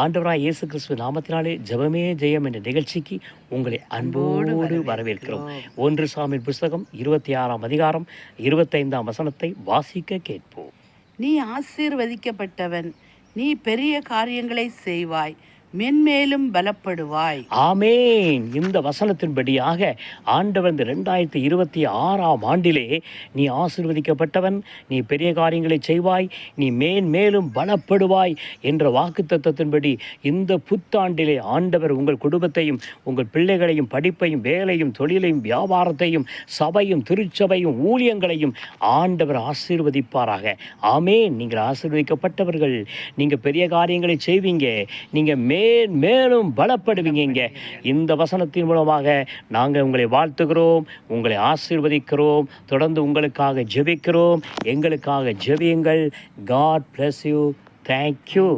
ஆண்டவராய் இயேசு கிறிஸ்துவின் நாமத்தினாலே ஜெபமே ஜெயம் என்ற நிகழ்ச்சிக்கு உங்களை அன்போடு வரவேற்கிறோம். 1 சாமுவேல் புஸ்தகம் 26ஆம் அதிகாரம் 25ஆம் வசனத்தை வாசிக்க கேட்போம். நீ ஆசீர்வதிக்கப்பட்டவன், நீ பெரிய காரியங்களை செய்வாய், மென்மேலும் பலப்படுவாய். ஆமேன். இந்த வசனத்தின்படியாக ஆண்டவர் இந்த 2026ஆம் ஆண்டிலே நீ ஆசீர்வதிக்கப்பட்டவன், நீ பெரிய காரியங்களை செய்வாய், நீ மேன்மேலும் பலப்படுவாய் என்ற வாக்குத்தத்தத்தின்படி இந்த புத்தாண்டிலே ஆண்டவர் உங்கள் குடும்பத்தையும் உங்கள் பிள்ளைகளையும் படிப்பையும் வேலையும் தொழிலையும் வியாபாரத்தையும் சபையும் திருச்சபையும் ஊழியங்களையும் ஆண்டவர் ஆசீர்வதிப்பாராக. ஆமேன். நீங்கள் ஆசீர்வதிக்கப்பட்டவர்கள், நீங்கள் பெரிய காரியங்களை செய்வீங்க, நீங்கள் மேலும் பலப்படுவீங்க. இந்த வசனத்தின் மூலமாக நாங்கள் உங்களை வாழ்த்துகிறோம், உங்களை ஆசீர்வதிக்கிறோம். தொடர்ந்து உங்களுக்காக ஜெபிக்கிறோம். எங்களுக்காக ஜெபியுங்கள். God bless you. Thank you.